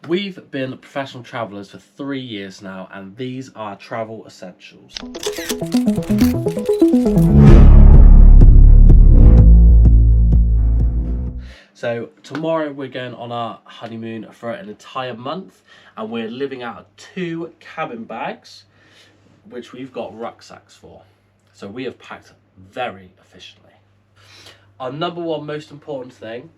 We've been professional travellers for 3 years now, and these are travel essentials. So tomorrow we're going on our honeymoon for an entire month, and we're living out of 2 cabin bags, which we've got rucksacks for. So we have packed very efficiently. Our number one most important thing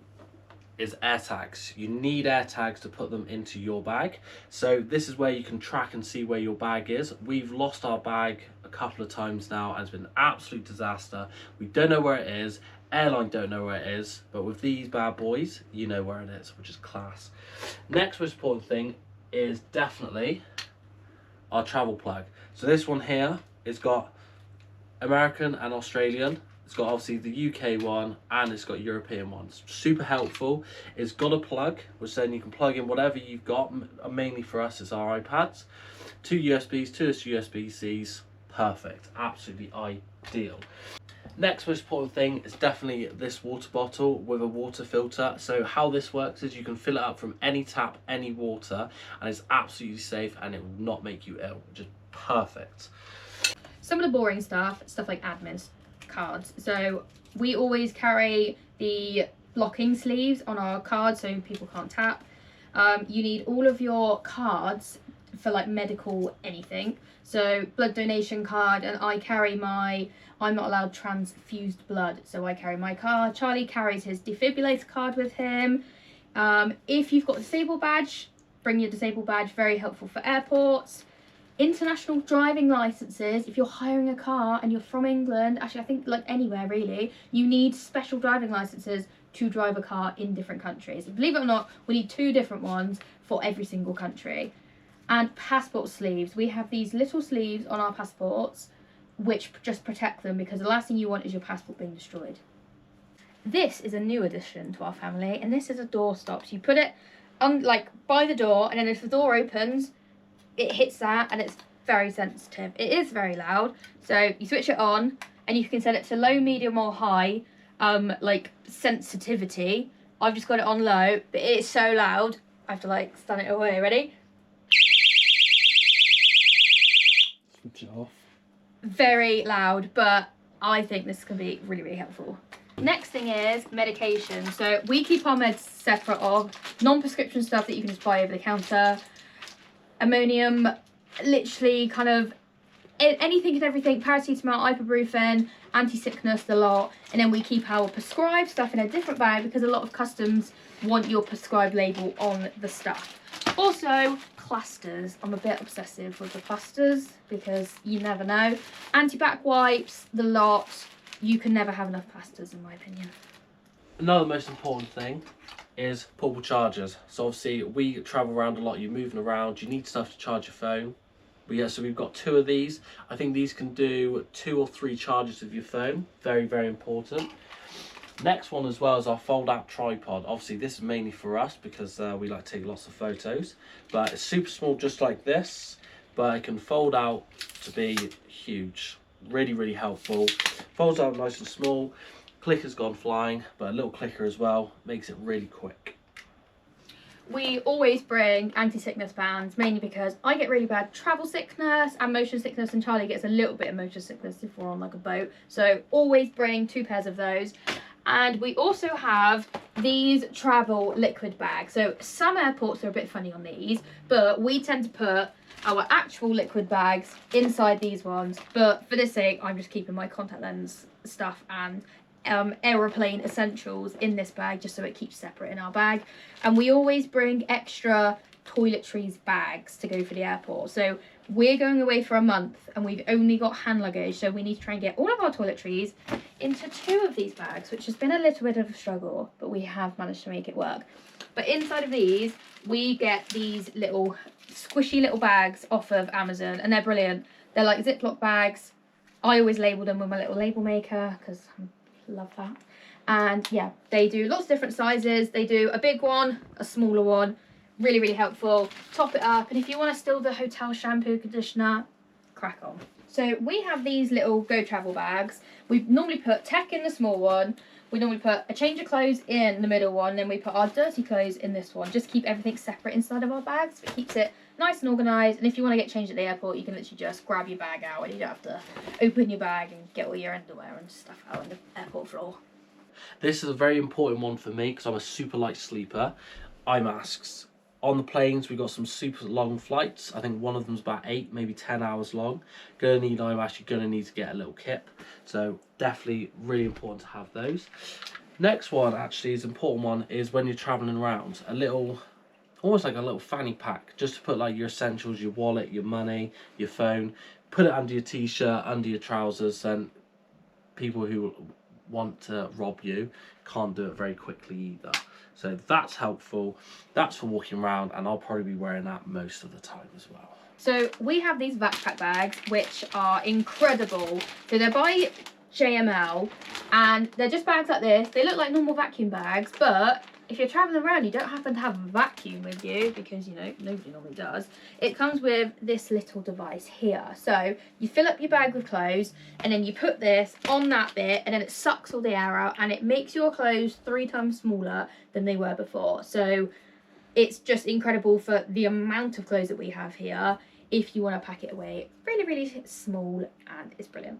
is air tags. You need air tags to put them into your bag. So this is where you can track and see where your bag is. We've lost our bag a couple of times now, and it's been an absolute disaster. We don't know where it is. Airline don't know where it is, but with these bad boys, you know where it is, which is class. Next most important thing is definitely our travel plug. So this one here, it's got American and Australian. It's got obviously the UK one, and it's got European ones. Super helpful. It's got a plug, which then you can plug in whatever you've got. Mainly for us, it's our iPads. 2 USBs, 2 USB-Cs. Perfect. Absolutely ideal. Next most important thing is definitely this water bottle with a water filter. So how this works is you can fill it up from any tap, any water, and it's absolutely safe, and it will not make you ill, which is perfect. Some of the boring stuff like admin cards. So we always carry the blocking sleeves on our cards so people can't tap. You need all of your cards for like medical anything. So blood donation card, and I carry I'm not allowed transfused blood, so I carry my card. Charlie carries his defibrillator card with him. If you've got a disabled badge, bring your disabled badge, very helpful for airports. International driving licenses. If you're hiring a car and you're from England, actually I think like anywhere really, you need special driving licenses to drive a car in different countries. Believe it or not, we need 2 different ones for every single country. And passport sleeves. We have these little sleeves on our passports which just protect them, because the last thing you want is your passport being destroyed. This is a new addition to our family, and this is a door stop. So you put it on like by the door, and then if the door opens, it hits that, and it's very sensitive. It is very loud, so you switch it on and you can set it to low, medium or high like sensitivity. I've just got it on low, but it is so loud I have to like stun it away. Ready? Switch it off. Very loud, but I think this can be really, really helpful. Next thing is medication. So we keep our meds separate of non-prescription stuff that you can just buy over the counter. Ammonium, literally kind of anything and everything, paracetamol, ibuprofen, anti-sickness, the lot. And then we keep our prescribed stuff in a different bag, because a lot of customs want your prescribed label on the stuff. Also, plasters. I'm a bit obsessive with the plasters because you never know. Anti-back wipes, the lot. You can never have enough plasters, in my opinion. Another most important thing is portable chargers. So obviously we travel around a lot, you're moving around, you need stuff to charge your phone. So we've got 2 of these. I think these can do 2 or 3 charges of your phone. Very, very important. Next one as well is our fold out tripod. Obviously this is mainly for us because we like to take lots of photos, but it's super small, just like this, but it can fold out to be huge. Really, really helpful. Folds out nice and small. Clicker's gone flying, but a little clicker as well makes it really quick. We always bring anti-sickness bands, mainly because I get really bad travel sickness and motion sickness, and Charlie gets a little bit of motion sickness if we're on like a boat. So always bring 2 pairs of those. And we also have these travel liquid bags. So some airports are a bit funny on these, but we tend to put our actual liquid bags inside these ones. But for this sake, I'm just keeping my contact lens stuff and aeroplane essentials in this bag, just so it keeps separate in our bag. And we always bring extra toiletries bags to go for the airport. So we're going away for a month and we've only got hand luggage, so we need to try and get all of our toiletries into 2 of these bags, which has been a little bit of a struggle, but we have managed to make it work. But inside of these, we get these little squishy little bags off of Amazon, and they're brilliant. They're like Ziploc bags. I always label them with my little label maker because I love that. And yeah, they do lots of different sizes. They do a big one, a smaller one. Really, really helpful. Top it up, and if you want to steal the hotel shampoo conditioner, crack on. So we have these little Go Travel bags. We normally put tech in the small one. we normally put a change of clothes in the middle one, then we put our dirty clothes in this one. Just keep everything separate inside of our bags. It keeps it nice and organised. And if you want to get changed at the airport, you can literally just grab your bag out and you don't have to open your bag and get all your underwear and stuff out on the airport floor. This is a very important one for me because I'm a super light sleeper. Eye masks. On the planes, we've got some super long flights. I think one of them's about 8, maybe 10 hours long. Gonna need eye masks, you're gonna need to get a little kit. So definitely really important to have those. Next one actually is an important one is when you're traveling around. A little, almost like a little fanny pack, just to put like your essentials, your wallet, your money, your phone. Put it under your t-shirt, under your trousers, and people who want to rob you can't do it very quickly either. So that's helpful. That's for walking around, and I'll probably be wearing that most of the time as well. So we have these backpack bags, which are incredible. So they're by JML, and they're just bags like this. They look like normal vacuum bags, but if you're traveling around, you don't happen to have a vacuum with you, because, you know, nobody normally does. It comes with this little device here. So you fill up your bag with clothes, and then you put this on that bit, and then it sucks all the air out, and it makes your clothes 3 times smaller than they were before. So it's just incredible for the amount of clothes that we have here. If you want to pack it away really, really small, and it's brilliant.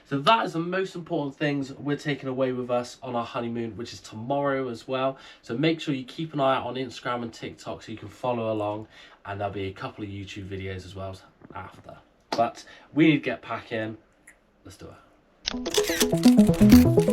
So that is the most important things we're taking away with us on our honeymoon, which is tomorrow as well. So make sure you keep an eye out on Instagram and TikTok so you can follow along, and there'll be a couple of YouTube videos as well after. But we need to get packing. Let's do it.